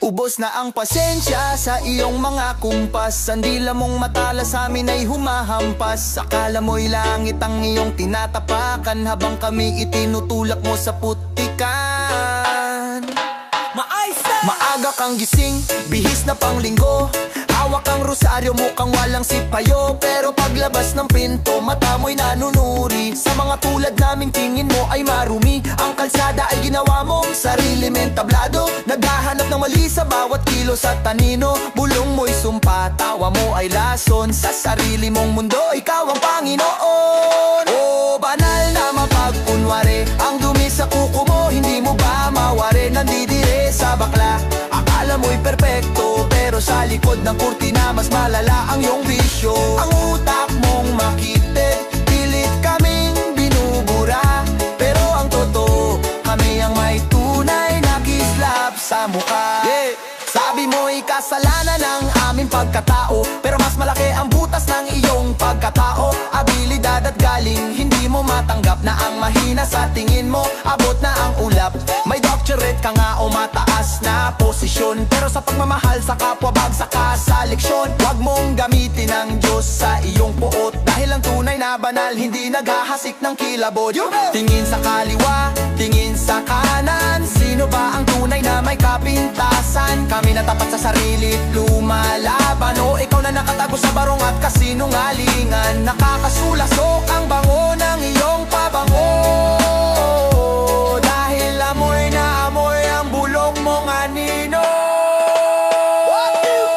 Ubos na ang pasensya sa iyong mga kumpas. Ang dila mong matala sa amin ay humahampas. Akala mo'y langit ang iyong tinatapakan, habang kami itinutulak mo sa putikan. Maaga kang gising, bihis na panglinggo. Hawak ang rosaryo, mukhang walang sipayo. Pero paglabas ng pinto, mata mo'y nanunuri. Sa mga tulad naming tingin mo ay marumi. Ang kalsada ay ginawa mong sarili mentablado. Naghahanap ng mali sa bawat kilos at tanino. Bulong mo'y sumpa, tawa mo ay lason. Sa sarili mong mundo, ikaw ang Panginoon. Oh, banal na mapagkunwari. Ang dumi sa kuko mo, hindi mo ba mawari? Nandidire sa bakla, akala mo'y perpekto, pero sa likod ng kurtina mas malala ang iyong bisyo. Ang utak mong makitid, pilit kaming binubura. Pero ang totoo, kami ang may tunay na kislap sa mukha. Sabi mo'y kasalanan ng aming pagkatao, pero mas malaki ang butas ng iyong pagkatao. Abilidad at galing, hindi mo matanggap na ang mahina sa tingin mo abot na ang ulap. May doctorate ka nga o mataas na posisyon, pero sa pagmamahal sa kapwa bagsak ka sa leksyon. Huwag mong gamitin ang Diyos sa iyong puot, dahil ang tunay na banal hindi naghahasik ng kilabot. Tingin sa kaliwa, tingin sa kanan, sino ba ang tunay na may kapintasan? Kami na tapat sa sarili, lumalaban. O ikaw na nakatago sa barong at kasinungalingan. Nakakasulasok ang bango ng iyong pabango, dahil amoy na amoy ang bulong mong anino.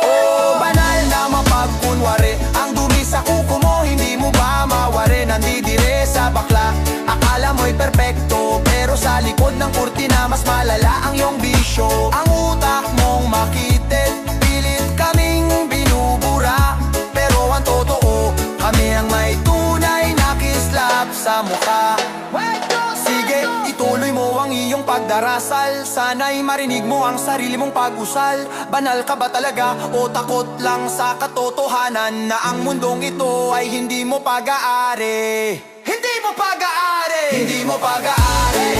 Oh, banal na mapagkunwari. Ang dumi sa kuko mo, hindi mo ba mawari? Nandidire sa bakla, akala mo'y perpekto, pero sa likod ng kurtina mas malala ang iyong bisyo. Ang utak mong makitid, pilit kaming binubura. Pero ang totoo, kami ang may tunay na kislap sa mukha. Sige, ituloy mo ang iyong pagdarasal. Sana'y marinig mo ang sarili mong pag-usal. Banal ka ba talaga o takot lang sa katotohanan na ang mundong ito ay hindi mo pag-aari? Hindi mo pag-aari, hindi mo pag-aari,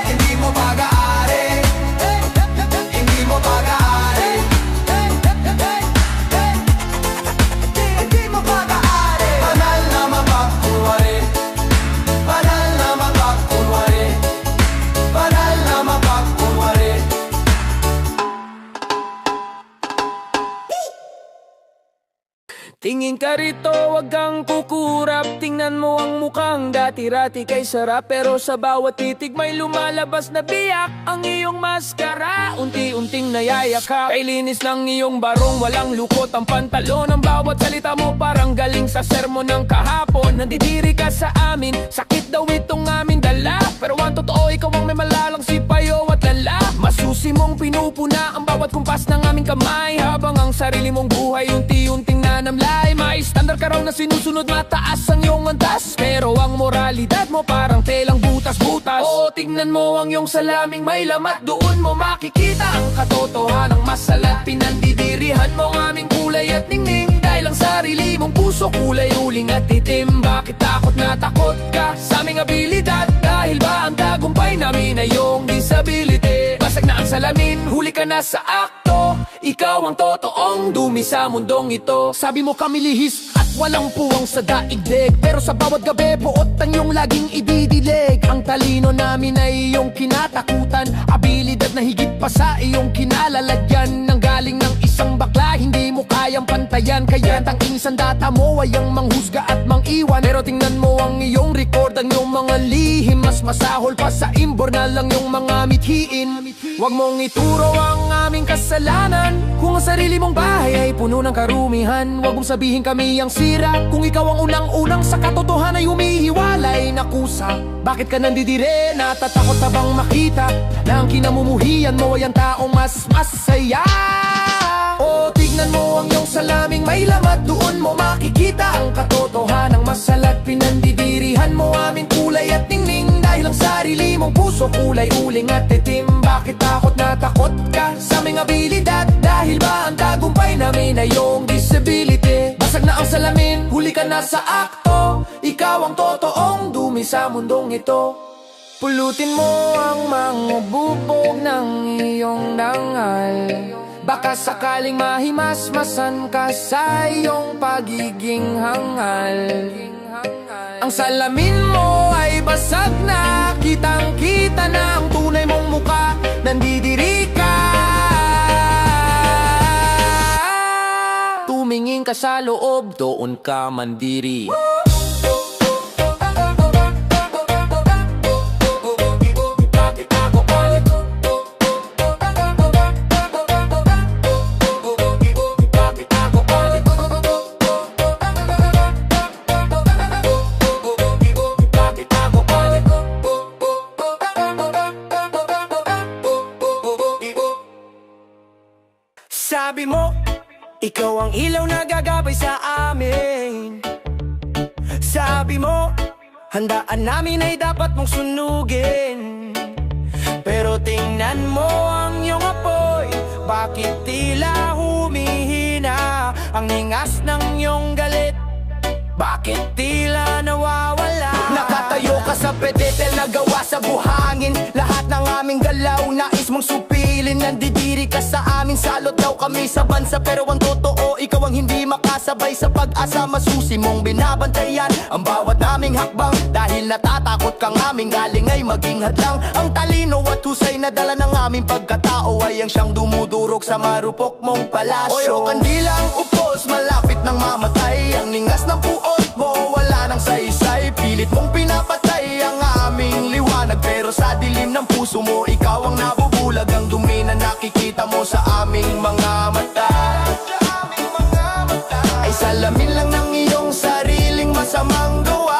hindi mo pag-aari, hindi mo pag-aari, hindi mo pag-aari. Banal na mapagkunwari, banal na mapagkunwari, banal na mapagkunwari. Tingin ka rito, wag kang kukurap. Tingnan mo ang mukhang dati-rati kay sarap, pero sa bawat titig may lumalabas na biyak. Ang iyong maskara, unti-unting nayayakap. Kay linis ng iyong barong, walang lukot ang pantalon. Ang bawat salita mo parang galing sa sermon ng kahapon. Nandidiri ka sa amin, sakit daw itong aming dala, pero ang totoo, ikaw ang may malalang sipayo at lala. Masusi mong pinupuna ang bawat kumpas ng aming kamay, habang ang sarili mong buhay unti-unting nanamlay. May standard ka raw na sinusunod, mataas ang iyong antas, pero ang moralidad mo parang telang butas-butas. Oo, tignan mo ang iyong salaming may lamat, doon mo makikita ang katotohanang masalat. Pinandidirihan mo ang aming kulay at ningning, dahil ang sarili mong puso kulay uling at itim. Bakit takot na takot ka sa aming abilidad? Dahil ba ang tagumpay namin ay iyong disability? Basag na ang salamin, huli ka na sa akto. Ikaw ang totoong dumi sa mundong ito. Sabi mo kami lihis at walang puwang sa daigdig, pero sa bawat gabi buot ang iyong laging ididilig. Ang talino namin ay iyong kinatakutan, abilidad na higit pa sa iyong kinalalagyan. Nang galing ng isang bakla, hindi mo kayang pantayan, kaya tanging sandata mo ay ang manghusga at mangiwan. Pero tingnan mo ang iyong record, ang iyong mga lihim, mas masahol pa sa imbornal lang iyong mga mithiin. Huwag mong ituro ang aming kasalanan kung ang sarili mong bahay ay puno ng karumihan. Huwag mong sabihin kami ang sira kung ikaw ang unang-unang sa katotohanan ay humihiwalay na kusa. Bakit ka nandidire? Natatakot na bang makita na ang kinamumuhian mo ay ang taong mas masaya? O tignan mo ang iyong salaming may lamat, doon mo makikita ang katotohanang masalat. Pinandidirihan mo aming kulay at ningning, dahil ang sarili mong puso kulay uling at itim. Bakit takot na takot ka sa aming abilidad? Dahil ba ang tagumpay namin ay iyong disability? Basag na ang salamin, huli ka na sa akto. Ikaw ang totoong dumi sa mundong ito. Pulutin mo ang mga bubog ng iyong dangal. Baka sakaling mahimasmasan ka sa iyong pagiging hangal. Ang salamin mo ay basag na, kitang-kita na ang tunay mong muka. Nandidiri ka, tumingin ka sa loob, doon ka mandiri. Sabi mo, ikaw ang ilaw na gagabay sa amin. Sabi mo, handaan namin ay dapat mong sunugin. Pero tingnan mo ang iyong apoy, bakit tila humihina ang hingas ng iyong galit? Bakit tila nawawala? Nakatayo ka sa pedetel na gawa sa buhangin. Lahat ng aming galaw nais mong supilin. Nandidiri ka sa amin, salot daw kami sa bansa. Pero ang totoo, ikaw ang hindi makasabay sa pag-asa. Masusi mong binabantayan ang bawat naming hakbang. Dahil natatakot kang aming galing ay maging hadlang. Ang talino at husay na dala ng aming pagkatao ay ang siyang dumudurog sa marupok mong palasyo. O kandilang upos, malapit ng mamatay. Ang ningas ng puot mo, wala nang saysay. Pilit mong pinapatay ang aming liwanag. Pero sa dilim ng puso mo, ikaw ang nabubulag. Ang dumi na nakikita mo sa aming mga mata ay salamin lang ng iyong sariling masamang gawa.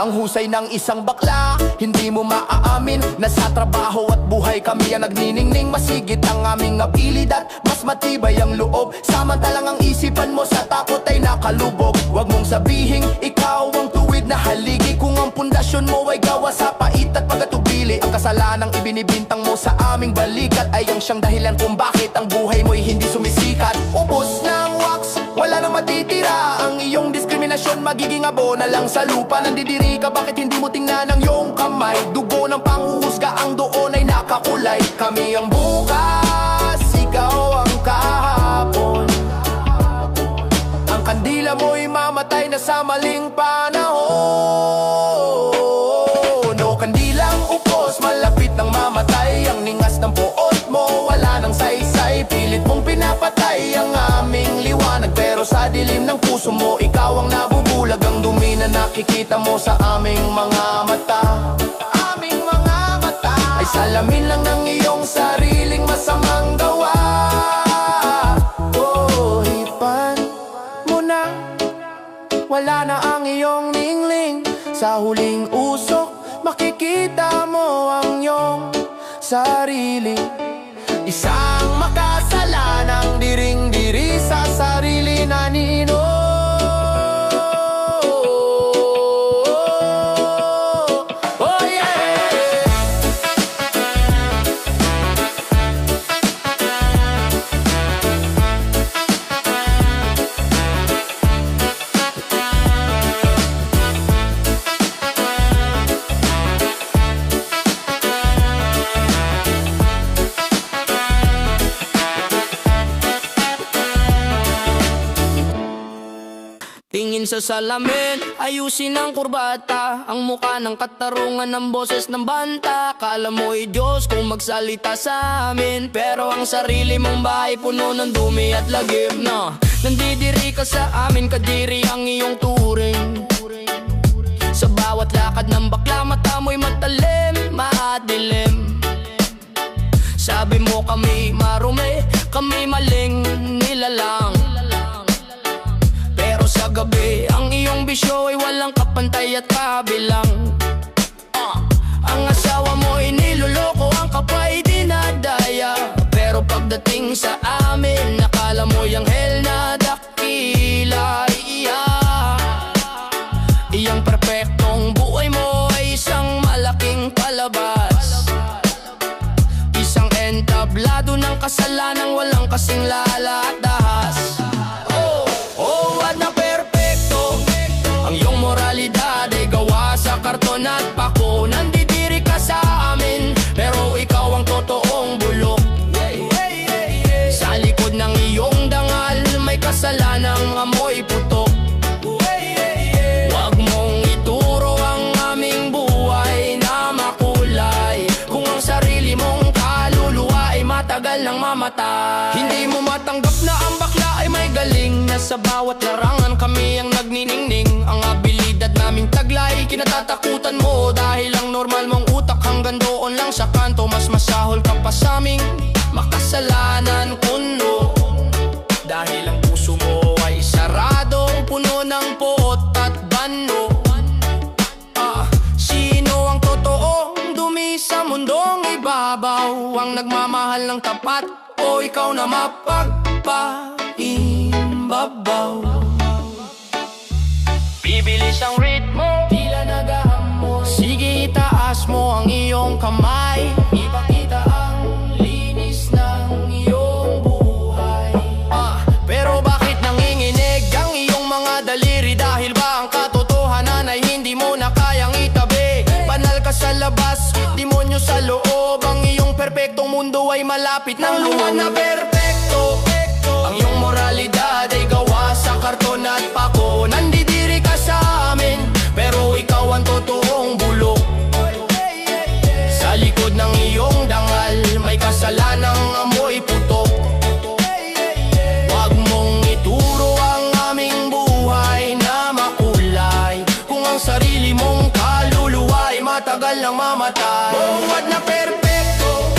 Ang husay ng isang bakla, hindi mo maaamin na sa trabaho at buhay kami ang nagniningning. Masigit ang aming abilidad, mas matibay ang loob. Samantalang ang isipan mo sa takot ay nakalubog. Huwag mong sabihing ikaw ang tuwid na haligi, kung ang pundasyon mo ay gawa sa pait at pagkatubili. Ang kasalanang ibinibintang mo sa aming balikat ay ang siyang dahilan kung bakit ang buhay mo'y hindi sumisikat. Ubos ng wax, wala nang matitira. Ang iyong diskriminasyon magiging abo na lang sa lupa. Nandidiri ka, bakit hindi mo tingnan ang iyong kamay? Dugo ng panghuhusga, ang doon ay nakakulay. Kami ang bukas, ikaw ang kahapon. Ang kandila mo'y mamatay na sa maling panahon. O kandilang upos, malapit ng mamatay. Ang ningas ng puot mo, wala nang saysay. Pilit mong pinapatay ang aming liwanag. Pero sa dilim ng puso mo, ikaw ang nabubulag. Ang dumi na nakikita mo sa aming mga mata. Aming mga mata ay salamin lang ng iyong sariling masamang gawa. Oh, hipan mo na, wala na ang iyong ningling. Sa huling usok, makikita mo ang iyong sarili. Isang makasalanang diring-diri sa sarili na nino. Oh yeah! Tingin sa salamin, ayusin ang kurbata. Ang mukha ng katarungan ng boses ng banta. Kala mo'y Diyos kung magsalita sa amin, pero ang sarili mong bahay puno ng dumi at lagim na. Nandidiri ka sa amin, kadiri ang iyong turing. Sa bawat lakad ng bakla, mata mo'y matalim, maadilim. Sabi mo kami marumi, kami maling nilalang. Pero sa gabi, ang iyong bisyo ay walang kapantay at kabilang. Ang asawa mo ay niloloko, ang kapay dinadaya. Pero pagdating sa amin, nakala mo yung hell na dakila. Iyang perpektong buhay mo ay isang malaking palabas. Isang entablado ng kasalanang walang kasing lala at dahas. Oh, at na perpekto ang iyong moralidad ay gawa sa karton at pako na mamatay. Hindi mo matanggap na ang bakla ay may galing, na sa bawat larangan kami ang nagniningning. Ang abilidad naming taglay kinatatakutan mo, dahil ang normal mong utak hanggang doon lang sa kanto. Mas masahol ka pa sa aming makasalanan kuno, dahil ang puso mo ay sarado, puno ng poot at bano. Sino ang totoong dumi sa mundong ibabaw? Ang nagmamahal ng tapat o ikaw na mapagpaimbabaw? Bibilis ang ritmo, tila nagahamo. Sige, itaas mo ang iyong kamay, ipakita ang linis ng iyong buhay. Pero bakit nanginginig ang iyong mga daliri? Dahil ba ang katotohanan ay hindi mo na kayang itabi? Banal ka sa labas, demonyo sa loob. Ang iyong perpektong mundo ay malapit ng luwan na perpekto. Ang iyong moralidad ay gawa sa karton at pako. Nandidiri ka sa amin, pero ikaw ang totoong bulok. Sa likod ng iyong dangal, may kasalanang amoy putok. Huwag mong ituro ang aming buhay na makulay, kung ang sarili mong kaluluwa ay matagal nang mamatay. Buwad na perpekto,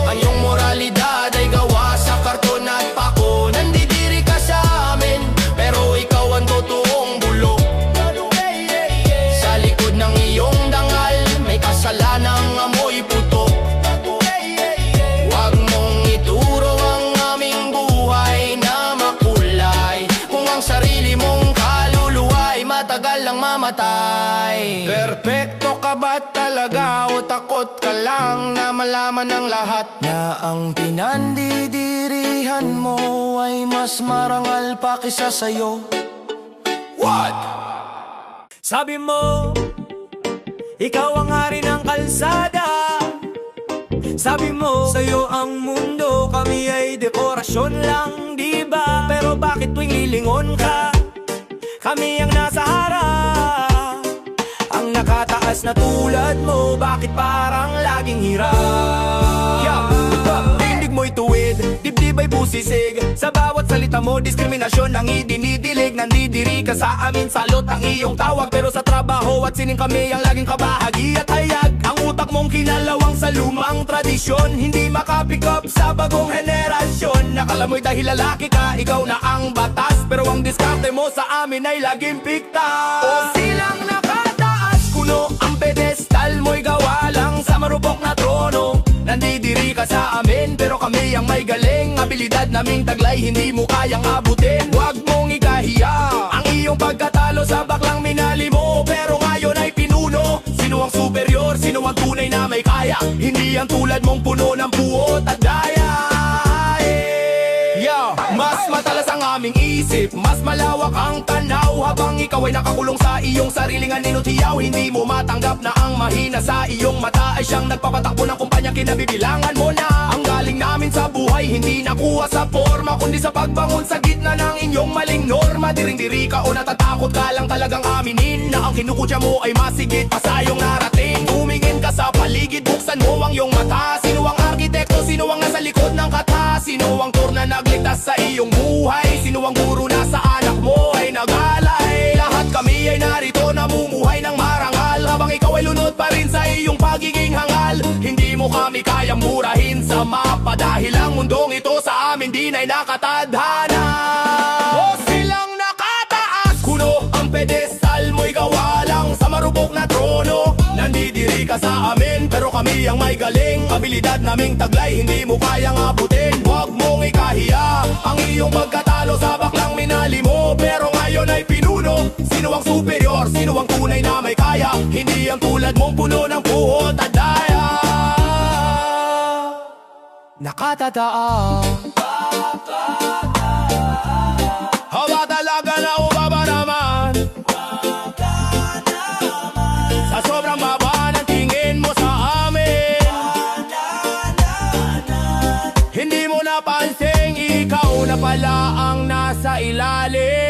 ang iyong moralidad ay gawa sa karton at pako. Nandidiri ka sa amin, pero ikaw ang totoong bulok. Sa likod ng iyong dangal, may kasalanang amoy putok. Huwag mong ituro ang aming buhay na makulay, kung ang sarili mong kaluluwa ay matagal lang mamatay. Perpekto ka ba talaga o takot ka lang na malaman ng lahat na ang pinandidirihan mo ay mas marangal pa kisa sa'yo? What? Sabi mo, ikaw ang hari ng kalsada. Sabi mo, sa'yo ang mundo, kami ay dekorasyon lang, di ba? Pero bakit tuwing lilingon ka, kami ang nasa harap? Ang nakataas na tulad mo, bakit parang laging hirap? Tindig mo'y tuwid, dibdib ay busisig. Sa bawat salita mo, diskriminasyon ang idinidilig. Nandidiri ka sa amin, salot ang iyong tawag. Pero sa trabaho at sining kami ang laging kabahagi at hayag. Ang utak mong kinalawang sa lumang tradisyon, hindi makapick up sa bagong henerasyon. Nakala mo'y dahil lalaki ka, ikaw na ang batas, pero ang diskarte mo sa amin ay laging piktas. O silang nakataas, kuno ang pedestal mo'y gawa lang sa marupok na trono. Nandidiri ka sa amin, pero kami ang may galing. Abilidad naming taglay, hindi mo kayang abutin. Huwag mong ikahiya ang iyong pagkatalo sa baklang minali mo, pero ngayon ay pinuno. Sino ang superior? Sino ang tunay na may kaya? Hindi ang tulad mong puno ng puot at daya. Mas matalas ang aming isip, mas malawak ang tanaw. Habang ikaw ay nakakulong sa iyong sariling aninutiyaw, hindi mo matanggap na ang mahina sa iyong mata ay siyang nagpapatakbo ng kumpanya. Kinabibilangan mo na ang galing namin sa buhay, hindi nakuha sa forma, kundi sa pagbangon sa gitna ng inyong maling norma. Diring-diri ka o natatakot ka lang talagang aminin na ang kinukutya mo ay masigit pa sa iyong narating. Tumingin ka sa paligid, buksan mo ang iyong mata. Sino ang arkitekto? Sino ang nasa likod ng kata? Sino ang tour na nagligtas sa iyong buhay? Sino ang guro na sa anak mo ay nagalay? Lahat kami ay narito namumuhay ng marangal, habang ikaw ay lunod pa rin sa iyong pagiging hangal. Hindi mo kami kayang murahin sa mapa, dahil ang mundong ito sa amin din ay nakatadhana. O silang nakataas, kuno ang pedestal mo'y gawa lang sa marupok na trono. Nandidiri ka sa amin, pero kami ang may galing. Abilidad naming taglay, hindi mo kayang abutin. Huwag mong ikahiya ang iyong pagkatalo sa baklang minali mo, pero ngayon ay pinuno. Sino ang superior? Sino ang tunay na may kaya? Hindi ang tulad mong puno ng puot at daya. Nakatataa. Haba talaga na o baba naman? Sa sobrang baba ng tingin mo sa amin, hindi mo napansin ikaw na pala ang nasa ilalim.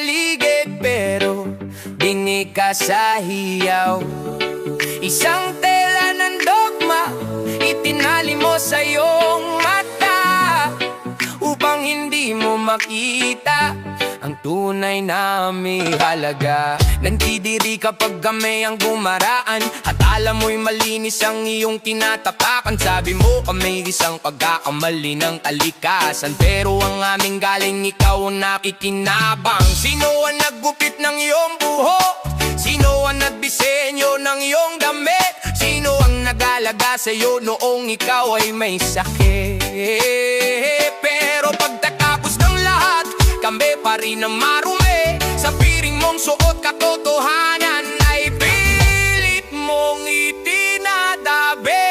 paligid, pero dinig ka sa hiyaw. Isang tela ng dogma, itinali mo sa iyong mata, upang hindi mo makita ang tunay na may halaga. Nandidiri kapag kami ang gumaraan, at alam mo'y malinis ang iyong tinatapakan. Sabi mo kami isang pagkakamali ng kalikasan, pero ang aming galing ikaw ang nakikinabang. Sino ang naggupit ng iyong buhok? Sino ang nagdisenyo ng iyong damit? Sino ang nag-alaga sa'yo noong ikaw ay may sakit? Pero pagtatapos ng lahat, kami pa rin ang marumi. Sa piring mong suot katotohanan ay pilit mong itinatabi.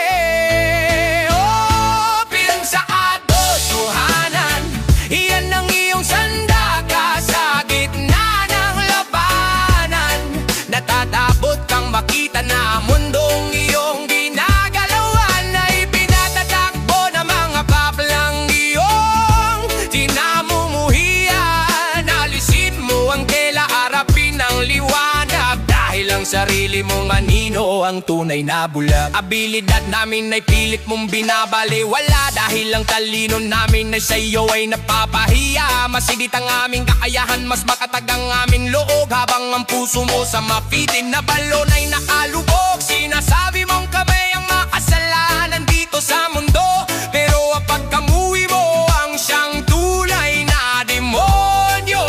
Oh, pilang sa katotohanan, iyan ang iyong sandata sa gitna ng labanan. Natatakot kang makita na ang mundong iyong ginagalawan ay pinatatakbo ng mga paplang iyong tinamumuhian. Alisin mo ang tela, harapin ang liwanag, dahil ang sarili mong anino ang tunay na bulag. Abilidad namin ay pilit mong binabaliwala, dahil ang talino namin ay sa iyo ay napapahiya. Masigit ang aming kakayahan, mas makatag ang aming loob, habang ang puso mo sa mapitin na balon ay nakalubog. Sinasabi mong kami ang makasalanan dito sa mundo, pero ang pagkamuhi mo ang siyang tunay na demonyo.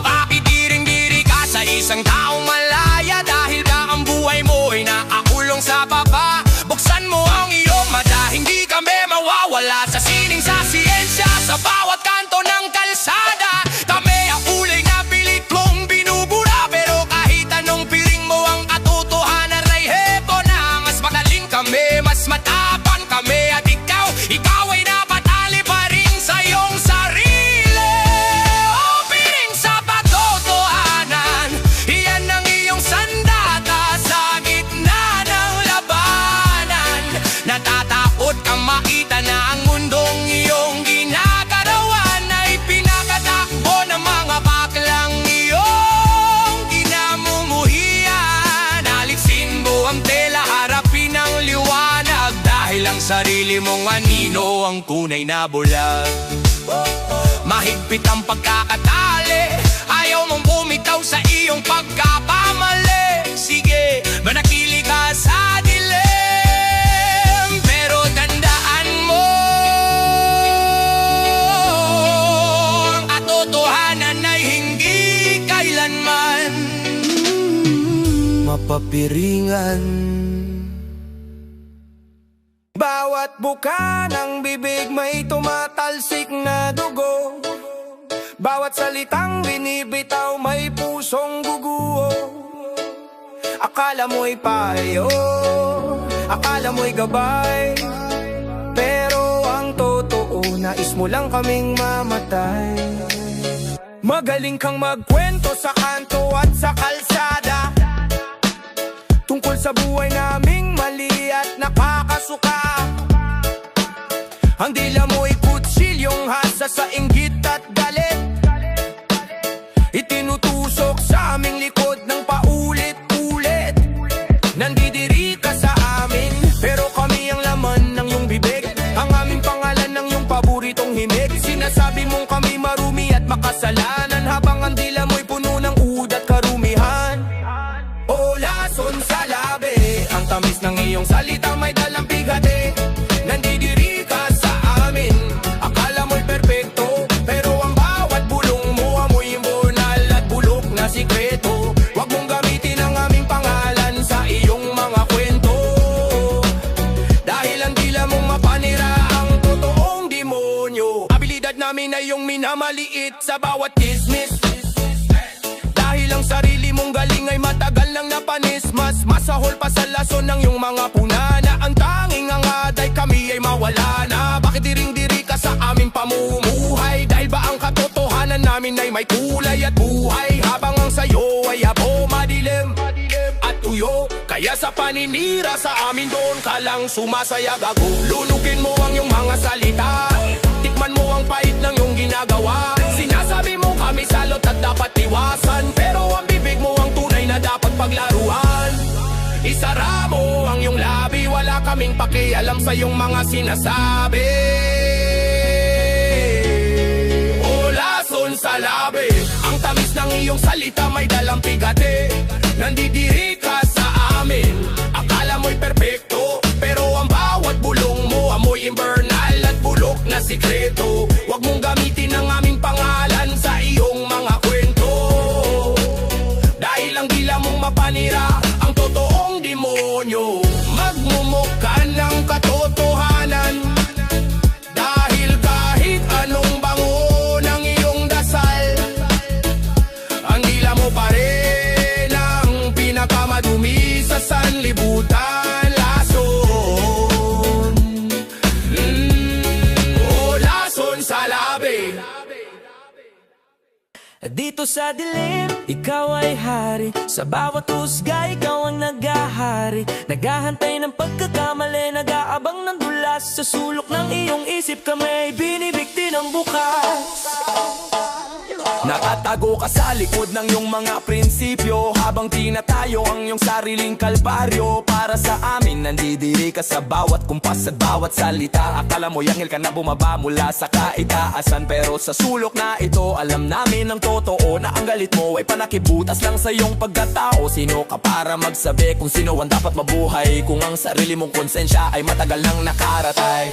Bakit diring-diri ka sa isang taong malaya, dahil ba ang buhay mo ay nakakulong sa baba? Buksan mo ang iyong mata, hindi kami mawawala sa sining sa siyensya. Sa bawat kanto ng kalsada, kami ang kulay na pilit mong binubura, pero kahit anong piring mo ang katotohanan ay heto na. Mas magaling kami, mas matapang kami, at ikaw ay napatali pa rin sa iyong sarili. Oh, piring sa katotohanan, iyan ang iyong sandata sa gitna ng labanan. Natatakot kang makita na ang mundong iyong ginagarawan ay pinakatakbo ng mga baklang iyong kinamumuhian. Alisin mo ang tela, harapin ang liwanag, dahil ang sarili mong anino ang tunay na bulag. Mahigpit ang pagkakatali, ayaw mong bumitaw sa iyong pagkakamali. Sige, manatili ka sa dilim, pero tandaan mo ang katotohanan ay hindi kailanman mapapiringan. Bawat buka ng bibig may tumatalsik na dugo, bawat salitang binibitaw may pusong guguho. Akala mo'y payo, akala mo'y gabay, pero ang totoo, nais mo lang kaming mamatay. Magaling kang magkwento sa kanto at sa kalsada, tungkol sa buhay naming mali at nakakasuka. Ang dila mo'y kutsilyong hasa sa inggit at galit, itinutusok sa aming likod ng paulit-ulit. Nandidiri ka sa amin, pero kami ang laman ng iyong bibig, ang aming pangalan ng iyong paboritong himig. Sinasabi mong kami marumi at makasalanan, habang ang dila mo'y puno ng ud at karumihan. O lason sa labi, ang tamis ng iyong salita may dalang bigati. Nandidiri ka sa amin, akala mo'y perpekto, pero ang bawat bulong mo amoy imbonal at bulok na sikreto. Huwag mong gamitin ang aming pangalan sa iyong mga kwento, dahil ang dila mong mapanira ang totoong demonyo. Abilidad namin ay iyong minamaliit sa bawat kismis, dahil ang sarili mong galing ay matagal nang napanis. Mas masahol pa sa lason ng iyong mga punana, ang tanging angad ay kami ay mawala na. Bakit diring-diri ka sa aming pamumuhay, dahil ba ang katotohanan namin ay may kulay at buhay, habang ang sayo ay abo, madilim at tuyo. Kaya sa paninira sa amin doon ka lang sumasaya, gago. Lunugin mo ang iyong mga salita, Tikman mo ang pait ng iyong ginagawa. Sinasabi mo kami salot at dapat iwasan, pero ang bibig mo ang tunay na dapat paglaruan. Isara mo ang iyong labi, wala kaming pakialam sa iyong mga sinasabi. O lason sa labi, ang tamis ng iyong salita may dalang pigate. Nandidiri ka sa amin, akala mo'y perpekto, pero ang bawat bulong mo amoy infernal at bulok na sikreto. Huwag mong gamitin ang aming pangalan sa iyong mga kwento, dahil ang dila mong mapanira ang totoong demonyo. Magmumukha ng katotohanan, dahil kahit anong bango ng iyong dasal, ang dila mo pa rin ang pinakamadumi sa sanlibutan. Lason, oh lason sa labi. Dito sa dilim, ikaw ay hari. Sa bawat husga, ikaw ang naghahari. Naghahantay ng pagkakamali, nag-aabang ng dulas. Sa sulok ng iyong isip kami ay binibigti ng bukas. Nakatago ka sa likod ng iyong mga prinsipyo, habang tinatayo ang iyong sariling kalbaryo. Para sa amin, nandidiri ka sa bawat kumpas at bawat salita. Akala mo yangil ka na bumaba mula sa kaitaasan, pero sa sulok na ito, alam namin ang totoo na ang galit mo ay panakibutas lang sa iyong pagkatao. Sino ka para magsabi kung sino ang dapat mabuhay, kung ang sarili mong konsensya ay matagal nang nakaratay?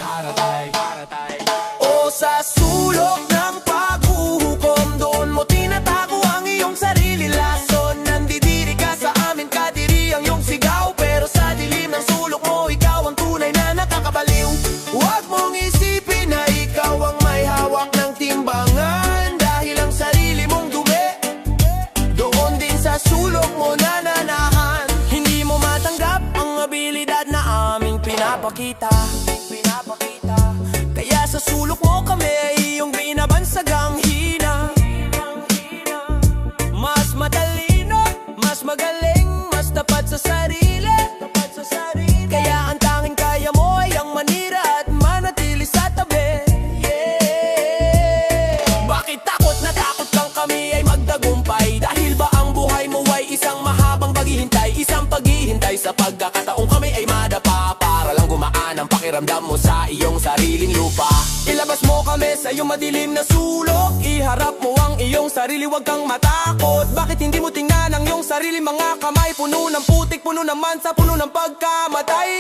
O sa sulok ng paghuhukom, doon mo tinatago ang iyong sarili. Lason, nandidiri ka sa amin, kadiri ang iyong sigaw, pero sa dilim ng sulok mo, ikaw ang tunay na nakakabaliw. Huwag mong isipin na ikaw ang may hawak ng timbangan, dahil ang sarili mong dumi doon din sa sulok mo nananahan. Hindi mo matanggap ang abilidad na aming pinapakita. Kaya sa sulok mo kami ay iyong binabansagang hina. Mas matalino, mas magaling, mas tapat sa sarili. Kaya ang tanging kaya mo ay ang manira at manatili sa tabi. Bakit takot na takot kang kami ay magtagumpay? Dahil ba ang buhay mo ay isang mahabang paghihintay? Isang paghihintay sa pagkakataong kami ay madapa, para lang gumaan ang pakiramdam mo sa iyong sariling lupa. Ilabas mo kami sa iyong madilim na sulok, iharap mo ang iyong sarili, wag kang matakot. Bakit hindi mo tingnan ang iyong sarili? Mga kamay puno ng putik, puno ng mansa, puno ng pagkamatay.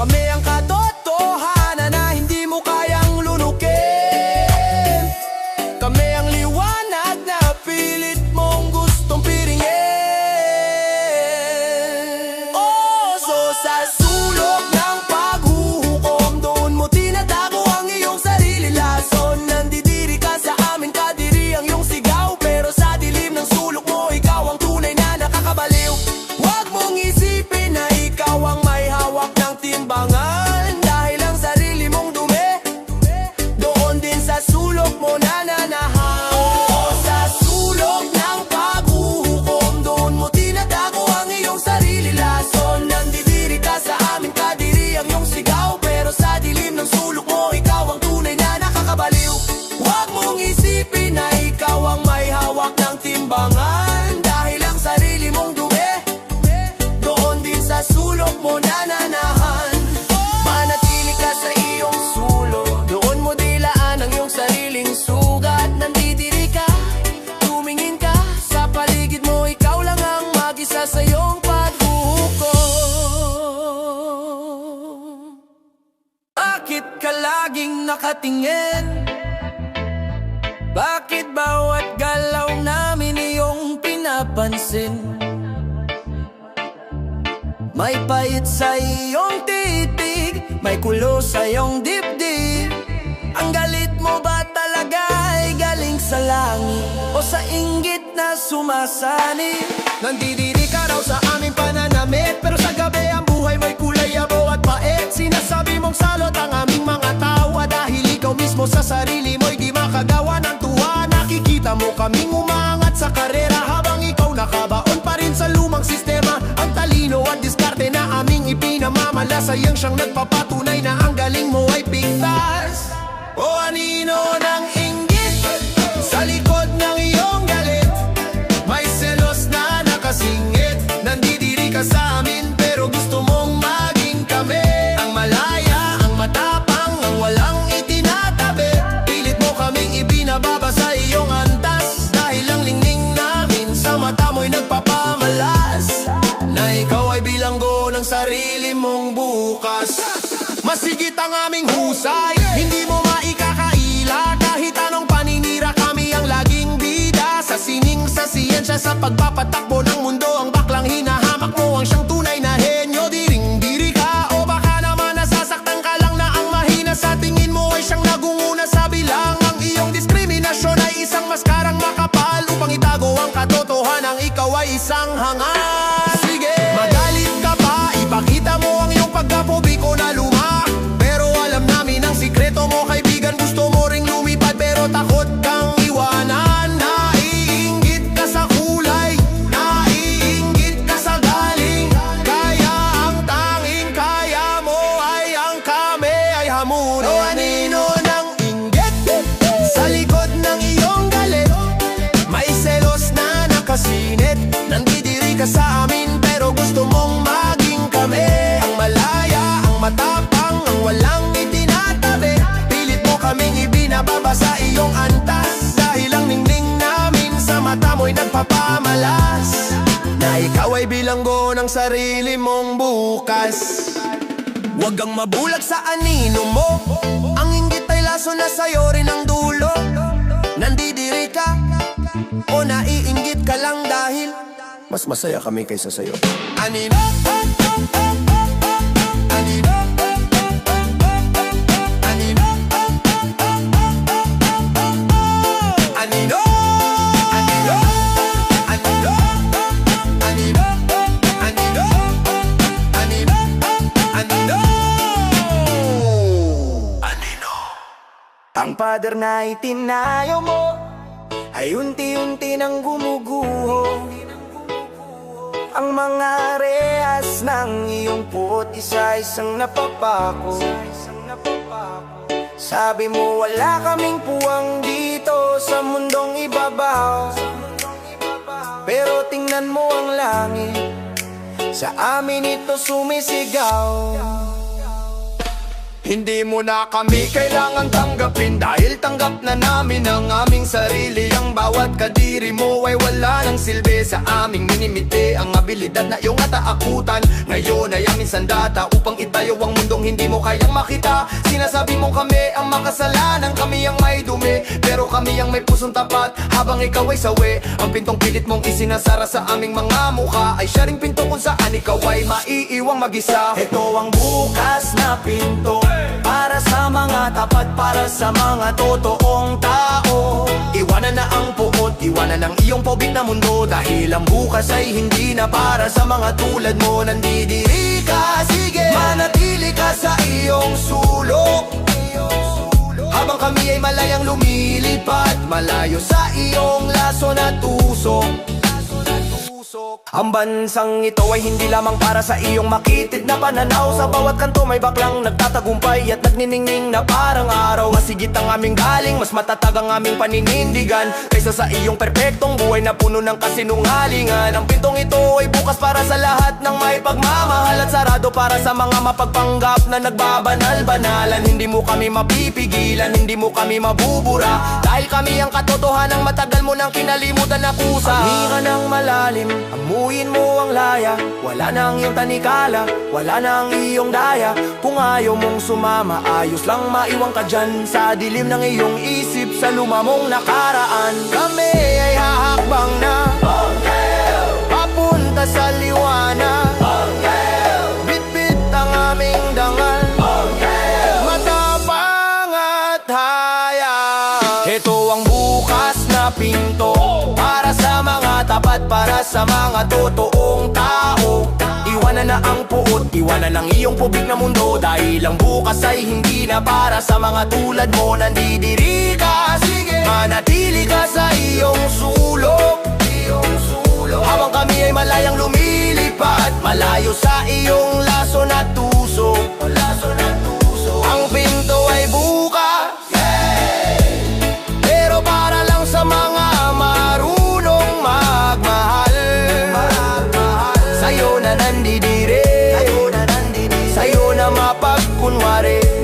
Kami ang katotohanan na hindi mo kayang lunukin. Kami ang liwanag na pilit mong gustong piringin. Oh, so sa sulok ng paghuhukom, doon mo tinatago ang iyong sarili. Lason, nandidiri ka sa amin, kadiri ang iyong sigaw, pero sa dilim ng sulok mo, ikaw ang tunay na nakakabaliw. Huwag mong isipin na ikaw ang may hawak ng timbangan, dahil ang sarili mong dumi doon din sa sulok mo nananahan. O sa sulok ng paghuhukom, doon mo tinatago ang iyong sarili. Lason, nandidiri ka sa amin, kadiri ang iyong sigaw, pero sa dilim ng sulok mo, ikaw ang tunay na nakakabaliw. Huwag mong isipin na ikaw ang may hawak ng timbangan, dahil ang sarili mong dumi doon din sa sulok mo nananahan. Manatili ka sa iyong sulok, doon mo dilaan ang iyong sariling sugat. Nandidiri ka, tumingin ka sa paligid mo, ikaw lang ang mag-isa sa iyong paghuhukom. Bakit ka laging nakatingin? Bakit bawat galaw namin iyong pinapansin? May pait sa iyong titig, may kulo sa iyong dibdib. Ang galit mo ba talaga ay galing sa langit o sa inggit na sumasani? Nandidiri ka raw sa aming pananamit, pero sa gabi ang buhay mo'y kulay abo at pait. Sinasabi mong salot ang aming mga tawa, dahil ikaw mismo sa sarili mo'y di makagawa ng tuwa. Nakikita mo kaming umangat sa karera, habang ikaw nakabaon pa rin sa lumang sistema. Ang talino at diskarte na aming ipinamamalasayang siyang nagpapatunay na ang galing mo ay pigtas. O anino ng inggit sa likod ng iyong galit? May selos na nakasingit, nandidiri ka sa amin pero gusto mong maging kami. Ang malaya, ang matapang, ang walang itinatabi. Pilit mo kaming ibinababa sa iyong antas, dahil ang lingning namin sa mata mo'y nagpapamalas na ikaw ay bilanggo ng sarili mong bukas. Masigit ang aming husay, hindi mo maikakaila. Kahit anong paninira, kami ang laging bida. Sa sining, sa siyensya, sa pagpapatakbo ng mundo, ang baklang hinahamak mo ang siyang tunay na henyo. Diring-diri ka o baka naman nasasaktan ka lang na ang mahina sa tingin mo ay siyang nagunguna sa bilang. Ang iyong diskriminasyon ay isang maskarang makapal upang itago ang katotohanan, ikaw ay isang hangal. Sige, magalit ka pa, ipakita mo ang iyong pagkapobiko na luma. Pero alam namin ang sikreto mo, kaibigan. Gusto mo ring lumipad pero takot kang iwanan. Naiinggit ka sa kulay, naiinggit ka sa galing. Kaya ang tanging kaya mo ay ang kami ay hamunin. O anino ng inggit sa likod ng iyong galit? May selos na nakasinit, nandidiri ka sa amin pero gusto mong maging kami. Ang malaya, ang matapang, ang walang itinatabi. Pilit mo kaming ibinababa sa iyong antas, dahil ang ningning namin sa mata mo'y nagpapamalas na ikaw ay bilanggo ng sarili mong bukas. Huwag kang mabulag sa anino mo, ang inggit ay laso na sa'yo rin ang dulo. Nandidiri ka o naiinggit ka lang dahil mas masaya kami kaysa sa'yo. Anino? Anino? Anino? Anino? Anino? Anino? Anino? Anino? Anino? Anino? Anino? Ang pader na itinayo mo ay unti-unti nang gumuguho. Ang mga rehas ng iyong puot, isa-isang napapako. Sabi mo wala kaming puwang dito sa mundong ibabaw, pero tingnan mo ang langit, sa amin ito sumisigaw. Hindi mo na kami kailangan tanggapin, dahil tanggap na namin ang aming sarili. Ang bawat kadiri mo ay wala ng silbi sa aming minimiti. Ang abilidad na iyong ataakutan ngayon ay aming sandata, upang itayo ang mundong hindi mo kayang makita. Sinasabi mo kami ang makasalanan, kami ang may dumi, pero kami ang may pusong tapat habang ikaw ay sawi. Ang pintong pilit mong isinasara sa aming mga mukha ay siya ring pinto kung saan ikaw ay maiiwang mag-isa. Ito ang bukas na pinto, para sa mga tapat, para sa mga totoong tao. Iwanan na ang puot, iwanan ang iyong pobik na mundo, dahil ang bukas ay hindi na para sa mga tulad mo. Nandidiri ka, sige, manatili ka sa iyong sulok, habang kami ay malayang lumilipad, malayo sa iyong laso na tusok. Ang bansang ito ay hindi lamang para sa iyong makitid na pananaw. Sa bawat kanto may baklang nagtatagumpay at nagniningning na parang araw. Masigit ang aming galing, mas matatag ang aming paninindigan, kaysa sa iyong perpektong buhay na puno ng kasinungalingan. Ang pintong ito ay bukas para sa lahat ng may pagmamahal, at sarado para sa mga mapagpanggap na nagbabanal-banalan. Hindi mo kami mapipigilan, hindi mo kami mabubura, dahil kami ang katotohanan ng matagal mo nang kinalimutan na kusa. Huminga ng malalim, amuyin mo ang laya, wala na ang iyong tanikala, wala na ang iyong daya. Kung ayaw mong sumama, ayos lang maiwang ka dyan sa dilim ng iyong isip, sa lumamong nakaraan. Kami ay hahakbang na papunta sa liwanag, bit-bit ang aming dangal, matapang at haya. Ito ang bukas na pinto, para sa mga tapat, para sa mga totoong tao. Iwanan na ang puot, iwanan ang iyong pobik na mundo, dahil ang bukas ay hindi na para sa mga tulad mo. Nandidiri ka, sige, manatili ka sa iyong sulok, habang kami ay malayang lumilipad, malayo sa iyong laso na tusok. Ang pinto ay bukas, na nandidiri, sa'yo na mapagkunwari.